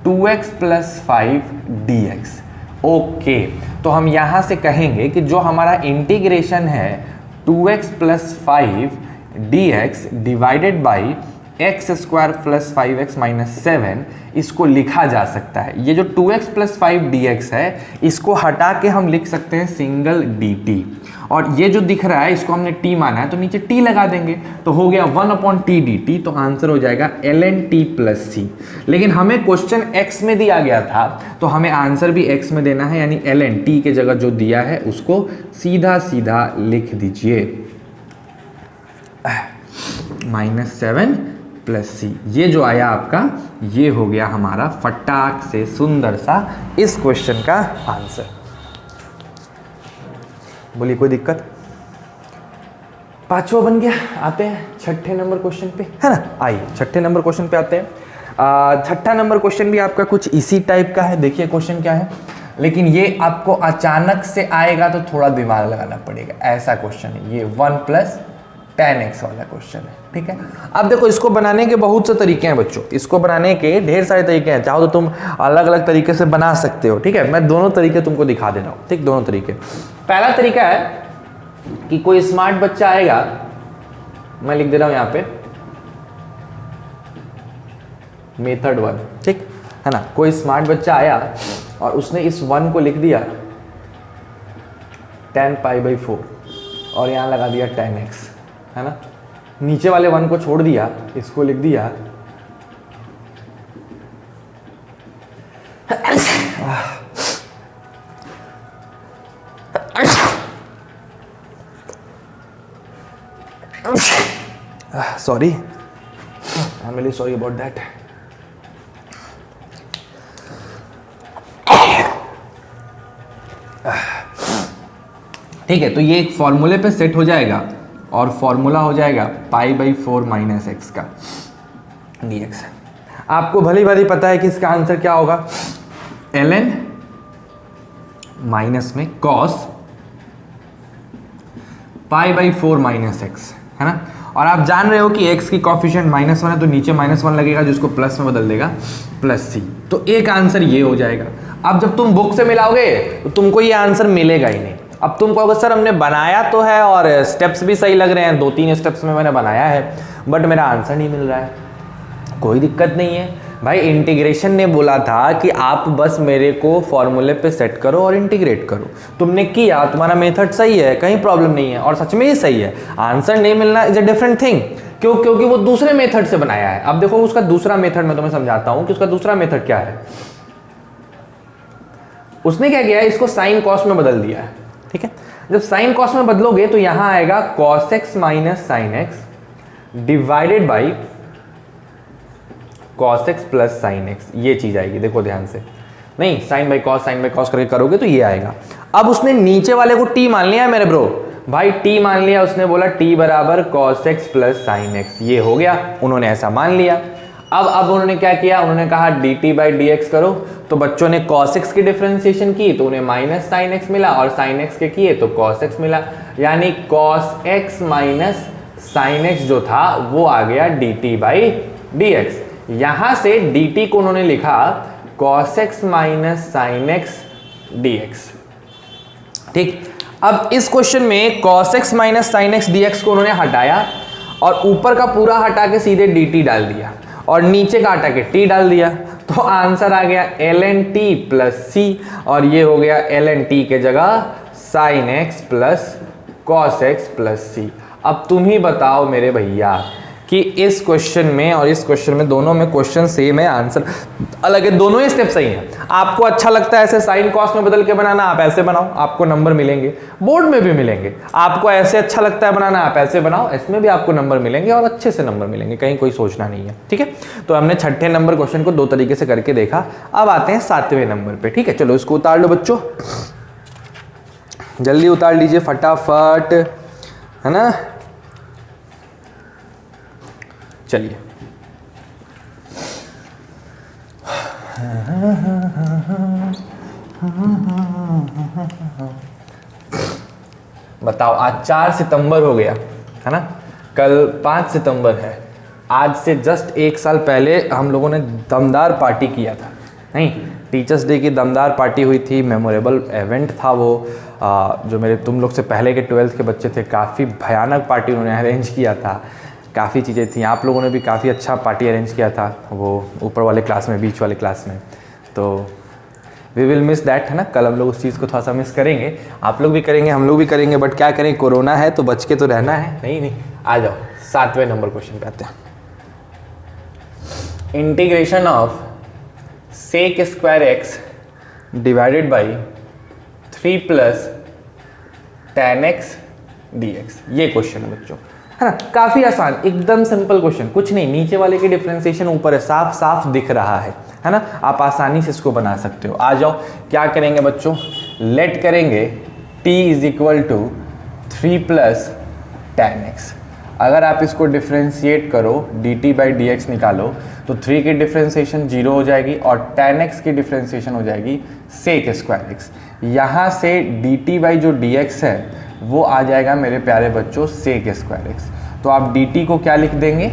2x + 5 dx। ओके, तो हम यहाँ से कहेंगे कि जो हमारा इंटीग्रेशन है 2x + 5 dx divided by x² + 5x - 7, इसको लिखा जा सकता है, ये जो 2x + 5 dx है इसको हटा के हम लिख सकते हैं सिंगल dt, और ये जो दिख रहा है इसको हमने t माना है तो नीचे t लगा देंगे, तो हो गया 1/t dt, तो आंसर हो जाएगा ln t + c। लेकिन हमें क्वेश्चन x में दिया गया था, तो हमें आंसर भी x में देना है, यानी ln t के जगह जो दिया है उसको सीधा सीधा लिख दीजिए -7 + c। ये जो आया आपका, ये हो गया हमारा फटाक से सुंदर सा इस क्वेश्चन का आंसर। बोलिए कोई दिक्कत? 5वां बन गया। आते हैं 6ठे नंबर क्वेश्चन पे, है ना। आइए 6ठे नंबर क्वेश्चन पे आते हैं। 6ठा नंबर क्वेश्चन भी आपका कुछ इसी टाइप का है। देखिए क्वेश्चन क्या है, लेकिन ये आपको अचानक से आएगा तो थोड़ा दिमाग लगाना पड़ेगा, ऐसा क्वेश्चन है ये। 1 + 10x वाला क्वेश्चन है। ठीक है, अब देखो इसको बनाने के बहुत से तरीके हैं बच्चों, इसको बनाने के ढेर सारे तरीके हैं, चाहो तो तुम अलग अलग तरीके से बना सकते हो। ठीक है, मैं दोनों तरीके तुमको दिखा दे रहा हूँ। ठीक, दोनों तरीके। पहला तरीका है कि कोई स्मार्ट बच्चा आएगा, मैं लिख दे रहा हूँ यहाँ पे मेथड 1। ठीक है ना, कोई स्मार्ट बच्चा आया और उसने इस 1 को लिख दिया 10π/4 और यहाँ लगा दिया 10x, है ना। नीचे वाले 1 को छोड़ दिया, इसको लिख दिया sorry, I am really sorry about that. ठीक है, तो ये एक फॉर्मूले पे सेट हो जाएगा और फॉर्मूला हो जाएगा π/4 - x का dx। आपको भली भांति पता है कि इसका आंसर क्या होगा, ln माइनस में cos π/4 - x, है ना। और आप जान रहे हो कि x की कॉफिशिएंट -1 है, तो नीचे -1 लगेगा जिसको प्लस में बदल देगा +c, तो एक आंसर ये हो जाएगा। अब जब तुम बुक से मिलाओगे तो तुमको ये आंसर मिलेगा ही नहीं। अब तुम कहोगे सर हमने बनाया तो है और स्टेप्स भी सही लग रहे हैं, 2-3 स्टेप्स में मैंने बनाया है, बट मेरा आंसर नहीं मिल रहा है। कोई दिक्कत नहीं है भाई, इंटीग्रेशन ने बोला था कि आप बस मेरे को फॉर्मूले पे सेट करो और इंटीग्रेट करो। तुमने किया, तुम्हारा मेथड सही है, कहीं प्रॉब्लम नहीं है और सच में ही सही है। आंसर नहीं मिलना इज अ डिफरेंट थिंग, क्यों? क्योंकि वो दूसरे मेथड से बनाया है। अब देखो उसका दूसरा मेथड मैं तुम्हें समझाता हूं कि उसका दूसरा मेथड क्या है। उसने क्या किया है, इसको साइन कॉस में बदल दिया है। ठीक है, जब साइन कॉस में बदलोगे तो यहां आएगा cos x - sin x divided by cos x + sin x, ये चीज आएगी। देखो ध्यान से, नहीं sin बाई cos करके करोगे तो ये आएगा। अब उसने नीचे वाले को t मान लिया है मेरे ब्रो भाई, t मान लिया, उसने बोला t बराबर cos x + sin x, ये हो गया, उन्होंने ऐसा मान लिया। अब उन्होंने क्या किया, उन्होंने कहा dt/dx करो, तो बच्चों ने cos x की डिफरेंशिएशन की तो उन्हें -sin x मिला, और sin x के किए तो cos x मिला, यानी cos x - sin x जो था वो आ गया dt/dx। यहां से dt को उन्होंने लिखा cos x minus sine x dx। ठीक, अब इस क्वेश्चन में cos x minus sine x dx को उन्होंने हटाया और ऊपर का पूरा हटा के सीधे dt डाल दिया और नीचे का हटा के t डाल दिया, तो आंसर आ गया ln t प्लस c, और ये हो गया ln t के जगह sine x plus cos X plus C. अब तुम ही बताओ मेरे भैया कि इस क्वेश्चन में और इस क्वेश्चन में, दोनों में क्वेश्चन सेम है, आंसर अलग है, दोनों ही स्टेप सही है। आपको अच्छा लगता है ऐसे साइन कॉस में बदल के बनाना, आप ऐसे बनाओ, आपको नंबर मिलेंगे, बोर्ड में भी मिलेंगे। आपको ऐसे अच्छा लगता है बनाना, आप ऐसे बनाओ, इसमें भी आपको नंबर मिलेंगे और अच्छे से नंबर मिलेंगे, कहीं कोई सोचना नहीं है। ठीक है, तो हमने छठे नंबर क्वेश्चन को 2 तरीके से करके देखा। अब आते हैं 7वें नंबर पे। ठीक है, चलो इसको उतार लो बच्चों, जल्दी उतार लीजिए फटाफट, है ना। चलिए, बताओ, आज 4 सितंबर हो गया है ना, कल 5 सितंबर है। आज से जस्ट 1 साल पहले हम लोगों ने दमदार पार्टी किया था, नहीं, टीचर्स डे की दमदार पार्टी हुई थी, मेमोरेबल इवेंट था वो। जो मेरे तुम लोग से पहले के 12th के बच्चे थे, काफ़ी भयानक पार्टी उन्होंने अरेंज किया था, काफ़ी चीज़ें थी। आप लोगों ने भी काफ़ी अच्छा पार्टी अरेंज किया था, वो ऊपर वाले क्लास में, बीच वाले क्लास में। तो वी विल मिस दैट, है ना। कल हम लोग उस चीज़ को थोड़ा सा मिस करेंगे, आप लोग भी करेंगे, हम लोग भी करेंगे, बट क्या करें, कोरोना है तो बच के तो रहना है। नहीं, आ जाओ 7वें नंबर क्वेश्चन पे आते हैं। Integration of sec square X divided by 3 plus tan x dx, ये क्वेश्चन है बच्चों, है ना। काफ़ी आसान, एकदम सिंपल क्वेश्चन, कुछ नहीं, नीचे वाले की डिफरेंशिएशन ऊपर है, साफ साफ दिख रहा है ना। आप आसानी से इसको बना सकते हो। आ जाओ, क्या करेंगे बच्चों, लेट करेंगे t is equal to 3 plus tan x। अगर आप इसको डिफ्रेंशिएट करो, dt बाई dx निकालो, तो 3 की डिफ्रेंशिएशन 0 हो जाएगी और tan x की डिफ्रेंशिएशन हो जाएगी सेक स्क्वायर x। यहाँ से dt बाई जो dx है वो आ जाएगा मेरे प्यारे बच्चों सेक स्क्वायर x। तो आप dt को क्या लिख देंगे,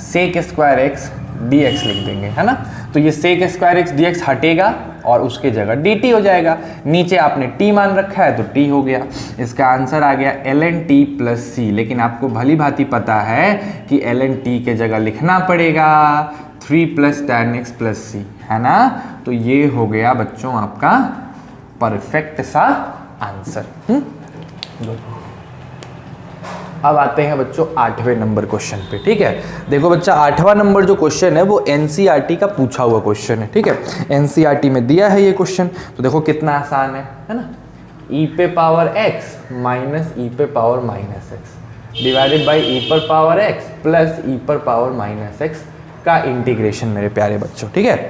सेक स्क्वायर x dx लिख देंगे, है ना। तो ये सेक स्क्वायर x dx हटेगा और उसके जगह dt हो जाएगा। नीचे आपने t मान रखा है तो t हो गया। इसका आंसर आ गया ln t प्लस c। लेकिन आपको भली भांति पता है कि ln t के जगह लिखना पड़ेगा 3 plus tan x plus c, है ना। तो ये हो गया बच्चों आपका परफेक्ट सा आंसर। अब आते हैं बच्चों 8वें नंबर क्वेश्चन पे। ठीक है, देखो बच्चा, 8वां नंबर जो क्वेश्चन है वो एनसीईआरटी का पूछा हुआ क्वेश्चन है। ठीक है, एनसीईआरटी में दिया है ये क्वेश्चन, तो देखो कितना आसान है ना। e पे पावर x माइनस e पे power minus x divided by e पर पावर x प्लस e पर पावर माइनस x का इंटीग्रेशन मेरे प्यारे बच्चों। ठीक है,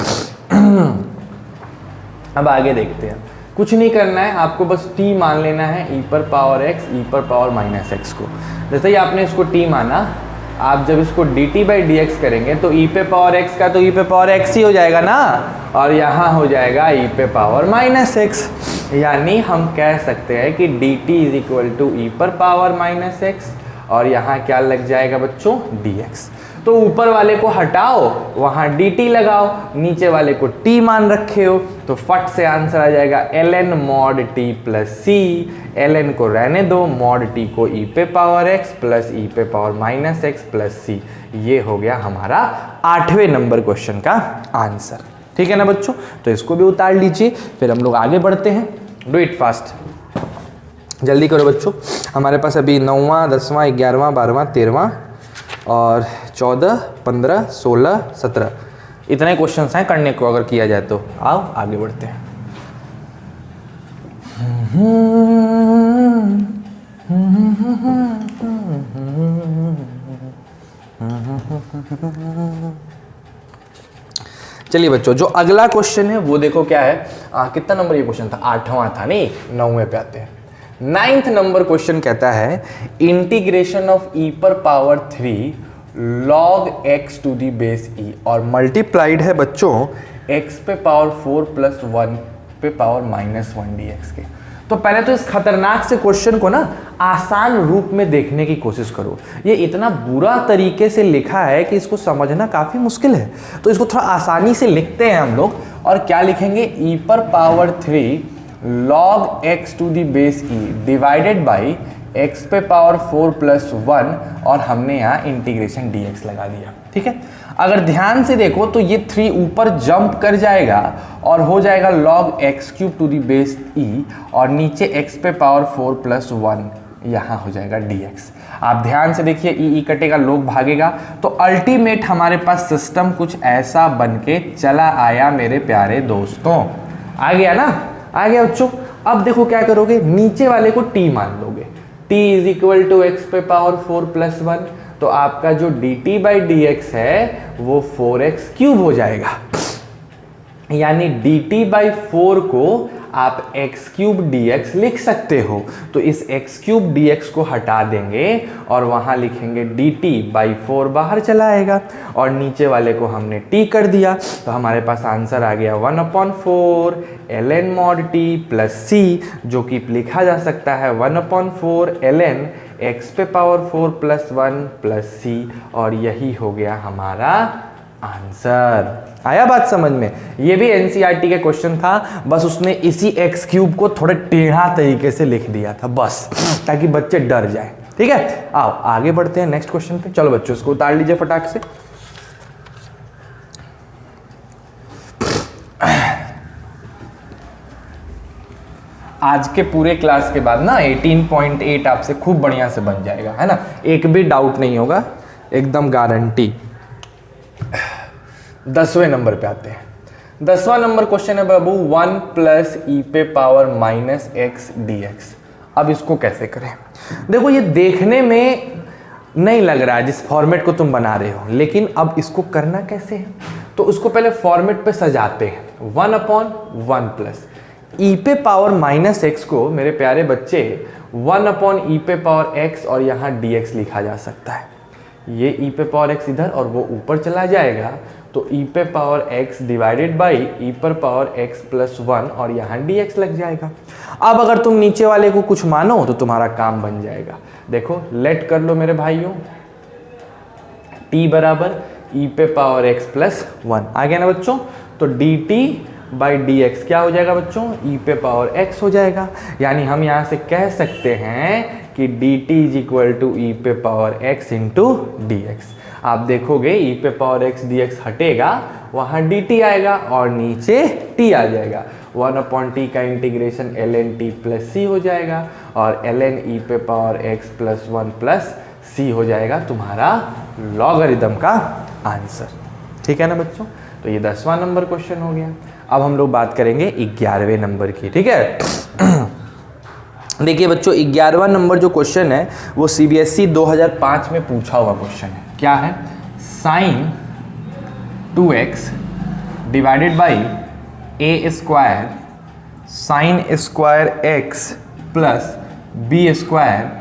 अब आगे देखते हैं। कुछ नहीं करना है, आपको बस t मान लेना है e पर पावर x, e पर पावर माइनस x को। जैसे ही आपने इसको t माना, आप जब इसको dt बाई dx करेंगे तो e पे पावर x का तो e पे पावर x ही हो जाएगा ना, और यहाँ हो जाएगा e पे पावर माइनस x। यानी हम कह सकते हैं कि dt is equal to e पर पावर माइनस x, और यहाँ क्या लग जाएगा बच्चों, dx। तो ऊपर वाले को हटाओ, वहाँ dt लगाओ, नीचे वाले को t मान रखे हो, तो फट से आंसर आ जाएगा ln mod t plus c। ln को रहने दो, mod t को e पे पावर x प्लस e पे power minus x plus c। ये हो गया हमारा 8वें नंबर क्वेश्चन का आंसर। ठीक है ना बच्चों, तो इसको भी उतार लीजिए, फिर हम लोग आगे बढ़ते हैं। डू इट फास्ट, जल्दी करो बच्चों। हमारे पास अभी 9वां, 10वां, 11वां, 12वां, 13वां और 14, 15, 16, 17 इतने क्वेश्चंस हैं करने को, अगर किया जाए तो। आओ आगे बढ़ते हैं। चलिए बच्चों, जो अगला क्वेश्चन है वो देखो क्या है। कितना नंबर ये क्वेश्चन था, 8वां था, नहीं 9वें पे आते हैं। 9th नंबर क्वेश्चन कहता है इंटीग्रेशन ऑफ e पर power 3 log x to the base e, और मल्टीप्लाइड है बच्चों x पे पावर 4 प्लस 1 पे पावर माइनस 1 dx के। तो पहले तो इस खतरनाक से क्वेश्चन को ना आसान रूप में देखने की कोशिश करो। ये इतना बुरा तरीके से लिखा है कि इसको समझना काफ़ी मुश्किल है, तो इसको थोड़ा आसानी से लिखते हैं हम लोग। और क्या लिखेंगे, e पर power 3 log x to the base e divided by x पे पावर 4 प्लस 1 और हमने यहाँ इंटीग्रेशन dx लगा दिया। ठीक है, अगर ध्यान से देखो तो ये 3 ऊपर जंप कर जाएगा और हो जाएगा log x cube to the base e और नीचे x पे पावर 4 प्लस 1 यहाँ हो जाएगा dx। आप ध्यान से देखिए, ई कटेगा, लोग भागेगा, तो अल्टीमेट हमारे पास सिस्टम कुछ ऐसा बन के चला आया मेरे प्यारे दोस्तों। आ गया ना, आ गया बच्चों। अब देखो क्या करोगे, नीचे वाले को t मान लोगे, t is equal to X पे पावर 4 प्लस 1, तो आपका जो dt बाई dx है वो 4x क्यूब हो जाएगा। यानी dt बाई 4 को आप x क्यूब dx लिख सकते हो। तो इस x क्यूब dx को हटा देंगे और वहां लिखेंगे dt बाई 4 बाहर चला आएगा और नीचे वाले को हमने t कर दिया, तो हमारे पास आंसर आ गया 1/4 ln mod t plus c, जो कि लिखा जा सकता है 1/4 ln x पे पावर 4 प्लस 1 प्लस c, और यही हो गया हमारा आंसर। आया बात समझ में? ये भी एनसीईआरटी के क्वेश्चन था, बस उसने इसी एक्स क्यूब को थोड़े टेढ़ा तरीके से लिख दिया था बस, ताकि बच्चे डर जाए। ठीक है, आओ आगे बढ़ते हैं नेक्स्ट क्वेश्चन पे। चलो बच्चों, इसको उतार लीजिए फटाक से। आज के पूरे क्लास के बाद ना 18.8 आपसे खूब बढ़िया से बन जाएगा, है ना, एक भी डाउट नहीं होगा, एकदम गारंटी। 10वें नंबर पे आते हैं। 10वां नंबर क्वेश्चन है बाबू 1 प्लस ई पे power minus x D x. अब इसको कैसे करें? देखो, ये देखने में नहीं लग रहा है जिस फॉर्मेट को तुम बना रहे हो, लेकिन अब इसको करना कैसे है, तो उसको पहले फॉर्मेट पे सजाते हैं। 1/1 प्लस ई पे पावर माइनस एक्स को मेरे प्यारे बच्चे 1/e पे पावर एक्स और यहाँ dx लिखा जा सकता है। ये e पे पावर x इधर और वो ऊपर चला जाएगा, तो e पे power x divided by e पर पावर x प्लस 1 और यहाँ dx लग जाएगा। अब अगर तुम नीचे वाले को कुछ मानो तो तुम्हारा काम बन जाएगा। देखो, लेट कर लो मेरे भाइयों, t बराबर e पे पावर x प्लस 1 आ गया ना बच्चों, तो dt बाई dx क्या हो जाएगा बच्चों, e पे पावर x हो जाएगा। यानी हम यहाँ से कह सकते हैं कि dt इज इक्वल टू ई पे power x into D x. आप देखोगे e पे पावर x dx हटेगा, वहाँ dt आएगा और नीचे t आ जाएगा। 1/t का integration ln t plus c हो जाएगा और ln e पे power x plus 1 plus c हो जाएगा तुम्हारा लॉगरिदम का आंसर। ठीक है ना बच्चों, तो ये 10वां नंबर क्वेश्चन हो गया। अब हम लोग बात करेंगे 11वें नंबर की। ठीक है, देखिए बच्चों, 11वां नंबर जो क्वेश्चन है वो सीबीएसई 2005 में पूछा हुआ क्वेश्चन है। क्या है, sine 2x divided by A square sine square x plus B square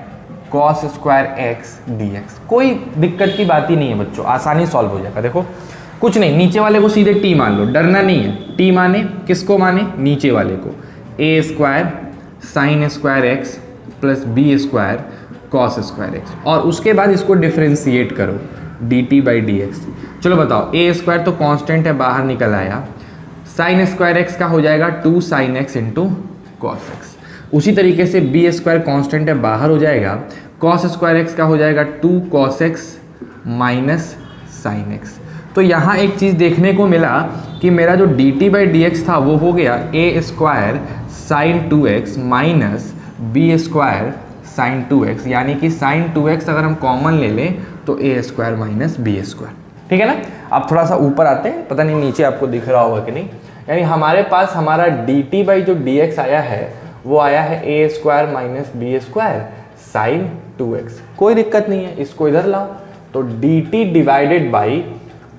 cos square x dx। कोई दिक्कत की बात ही नहीं है बच्चों, आसानी सॉल्व हो जाएगा। देखो, कुछ नहीं, नीचे वाले को सीधे t मान लो, डरना नहीं है। t माने किसको, माने नीचे वाले को, A square sine square X plus B square cos square X, और उसके बाद इसको डिफ्रेंशिएट करो dt बाई डी एक्स। चलो बताओ, ए स्क्वायर तो कांस्टेंट है, बाहर निकल आया, साइन स्क्वायर एक्स का हो जाएगा 2 sine x into cos x. उसी तरीके से बी स्क्वायर कांस्टेंट है, बाहर हो जाएगा, कॉस स्क्वायर एक्स का हो जाएगा 2 cos X minus sine x. तो यहाँ एक चीज़ देखने को मिला कि मेरा जो dt बाई डी एक्स था वो हो गया A square sine 2x minus B square sine 2x, यानी कि साइन 2x अगर हम कॉमन ले लें तो ए स्क्वायर माइनस बी स्क्वायर। ठीक है ना। अब थोड़ा सा ऊपर आते हैं, पता नहीं नीचे आपको दिख रहा होगा कि नहीं, यानी हमारे पास हमारा dt बाई जो dx आया है वो आया है A square minus B square sine 2x। कोई दिक्कत नहीं है, इसको इधर लाओ, तो dt divided by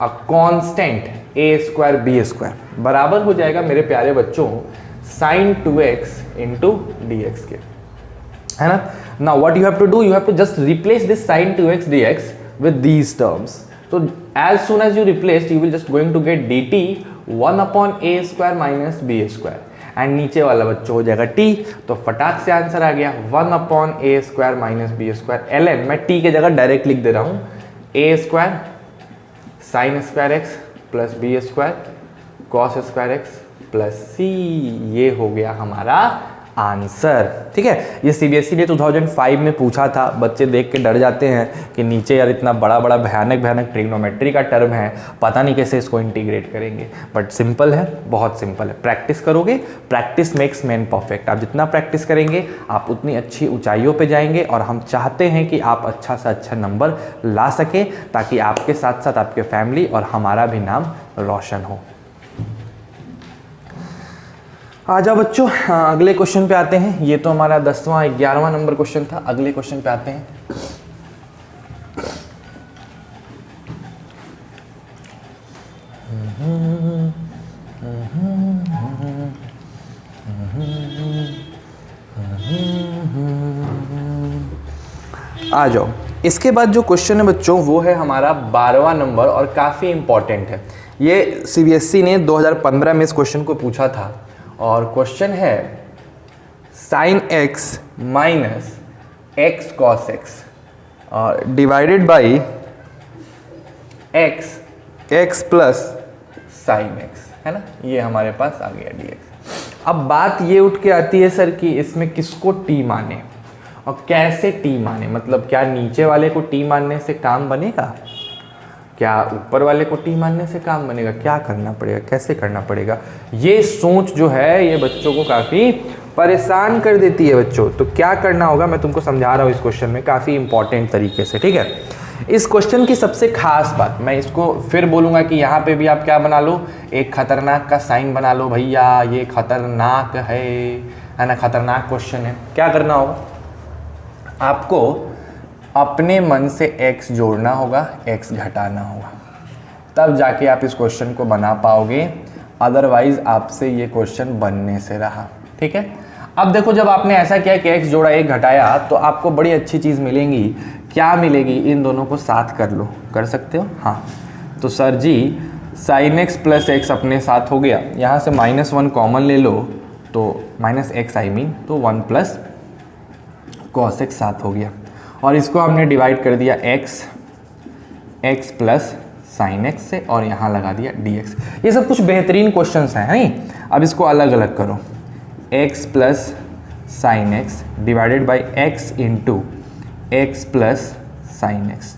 a constant A square B square बराबर हो जाएगा मेरे प्यारे बच्चों sign 2x into D x के, है ना। Now what you have to do, you have to just replace this sine 2x dx with these terms. So as soon as you replaced, you will just going to get dt 1/a square minus b square, and नीचे वाला बच्चों हो जाएगा t, तो फटाक से answer आ गया 1/a² minus b²। ln मैं t के जगह डायरेक्ट लिख दे रहा हूँ a² sin² x plus b² cos² x plus c, ये हो गया हमारा आंसर। ठीक है, ये सीबीएसई ने 2005 में पूछा था। बच्चे देख के डर जाते हैं कि नीचे यार इतना बड़ा बड़ा भयानक भयानक ट्रिग्नोमेट्री का टर्म है, पता नहीं कैसे इसको इंटीग्रेट करेंगे। बट सिंपल है, बहुत सिंपल है। प्रैक्टिस करोगे, प्रैक्टिस मेक्स मैन परफेक्ट। आप जितना प्रैक्टिस करेंगे आप उतनी अच्छी ऊंचाइयों पे जाएंगे, और हम चाहते हैं कि आप अच्छा से अच्छा नंबर ला सकें, ताकि आपके साथ साथ आपके फैमिली और हमारा भी नाम रोशन हो। आ जाओ बच्चों, अगले क्वेश्चन पे आते हैं। ये तो हमारा 10वां 11वां नंबर क्वेश्चन था। अगले क्वेश्चन पे आते हैं। आ जाओ, इसके बाद जो क्वेश्चन है बच्चों वो है हमारा 12वां नंबर, और काफ़ी इंपॉर्टेंट है। ये सीबीएसई ने 2015 में इस क्वेश्चन को पूछा था, और क्वेश्चन है sin x minus x cos x और divided by x plus sin x, है ना। ये हमारे पास आ गया dx। अब बात ये उठ के आती है सर कि इसमें किसको t माने और कैसे t माने, मतलब क्या नीचे वाले को t मानने से काम बनेगा, क्या ऊपर वाले को टी मानने से काम बनेगा, क्या करना पड़ेगा, कैसे करना पड़ेगा। ये सोच जो है ये बच्चों को काफ़ी परेशान कर देती है बच्चों। तो क्या करना होगा मैं तुमको समझा रहा हूँ इस क्वेश्चन में काफ़ी इंपॉर्टेंट तरीके से। ठीक है, इस क्वेश्चन की सबसे खास बात, मैं इसको फिर बोलूँगा कि यहाँ पे भी आप क्या बना लो, एक खतरनाक का साइन बना लो। भैया ये खतरनाक है ना, खतरनाक क्वेश्चन है। क्या करना होगा, आपको अपने मन से x जोड़ना होगा, x घटाना होगा, तब जाके आप इस क्वेश्चन को बना पाओगे। अदरवाइज आपसे ये क्वेश्चन बनने से रहा। ठीक है, अब देखो जब आपने ऐसा किया कि x जोड़ा 1 घटाया, तो आपको बड़ी अच्छी चीज़ मिलेगी। क्या मिलेगी, इन दोनों को साथ कर लो, कर सकते हो। हाँ, तो सर जी sin x प्लस x अपने साथ हो गया, यहाँ से -1 कॉमन ले लो तो -x आई मीन, तो 1 प्लस cos x साथ हो गया, और इसको हमने डिवाइड कर दिया x प्लस साइन x से, और यहाँ लगा दिया dx। ये सब कुछ बेहतरीन क्वेश्चंस हैं, नहीं। अब इसको अलग अलग करो, x plus sine x divided by x into x plus sine x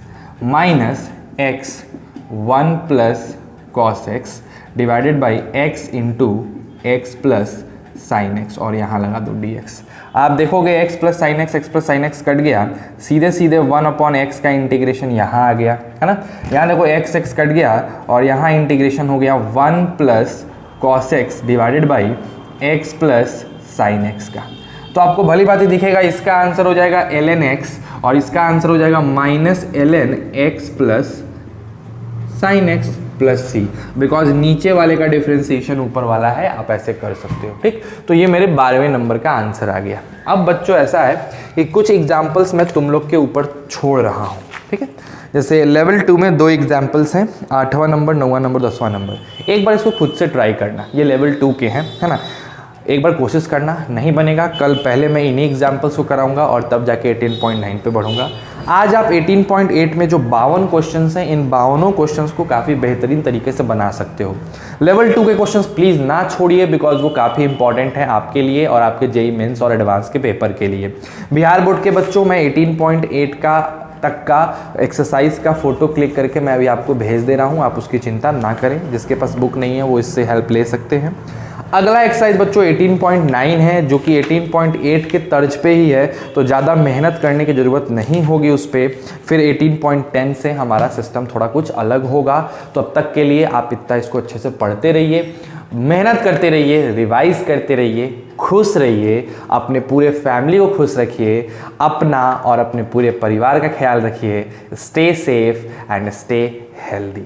minus x 1 plus cos x divided by x into x plus sine x, और यहाँ लगा दो dx। आप देखोगे x plus sine x cut गया, सीधे सीधे 1/x का इंटीग्रेशन यहाँ आ गया, है ना। यहाँ देखो x कट गया, और यहाँ इंटीग्रेशन हो गया 1 plus cos x divided by x plus sine x का। तो आपको भली बात ही दिखेगा, इसका आंसर हो जाएगा ln x, और इसका आंसर हो जाएगा minus ln x plus sine x plus C, because नीचे वाले का डिफ्रेंसिएशन ऊपर वाला है, आप ऐसे कर सकते हो। ठीक, तो ये मेरे 12वें नंबर का आंसर आ गया। अब बच्चों ऐसा है कि कुछ एग्जाम्पल्स मैं तुम लोग के ऊपर छोड़ रहा हूँ। ठीक है, जैसे लेवल 2 में 2 एग्जाम्पल्स हैं, 8वां नंबर, 9वां नंबर, 10वां नंबर। एक बार इसको खुद से ट्राई करना, ये लेवल 2 के हैं, है ना। एक बार कोशिश करना, नहीं बनेगा कल पहले मैं इन्हीं एग्जाम्पल्स को कराऊंगा, और तब जाके 18.9 पे बढ़ूंगा। आज आप 18.8 में जो 52 क्वेश्चंस हैं, इन 52 क्वेश्चंस को काफ़ी बेहतरीन तरीके से बना सकते हो। लेवल 2 के क्वेश्चंस प्लीज़ ना छोड़िए, बिकॉज वो काफ़ी इंपॉर्टेंट है आपके लिए और आपके जेईई मेंस और एडवांस के पेपर के लिए। बिहार बोर्ड के बच्चों, मैं 18.8 का तक का एक्सरसाइज का फोटो क्लिक करके मैं अभी आपको भेज दे रहा हूँ, आप उसकी चिंता ना करें। जिसके पास बुक नहीं है वो इससे हेल्प ले सकते हैं। अगला एक्सरसाइज बच्चों 18.9 है, जो कि 18.8 के तर्ज पे ही है, तो ज़्यादा मेहनत करने की ज़रूरत नहीं होगी उस पर। फिर 18.10 से हमारा सिस्टम थोड़ा कुछ अलग होगा। तो अब तक के लिए आप इतना इसको अच्छे से पढ़ते रहिए, मेहनत करते रहिए, रिवाइज करते रहिए, खुश रहिए, अपने पूरे फैमिली को खुश रखिए, अपना और अपने पूरे परिवार का ख्याल रखिए। Stay safe and stay healthy.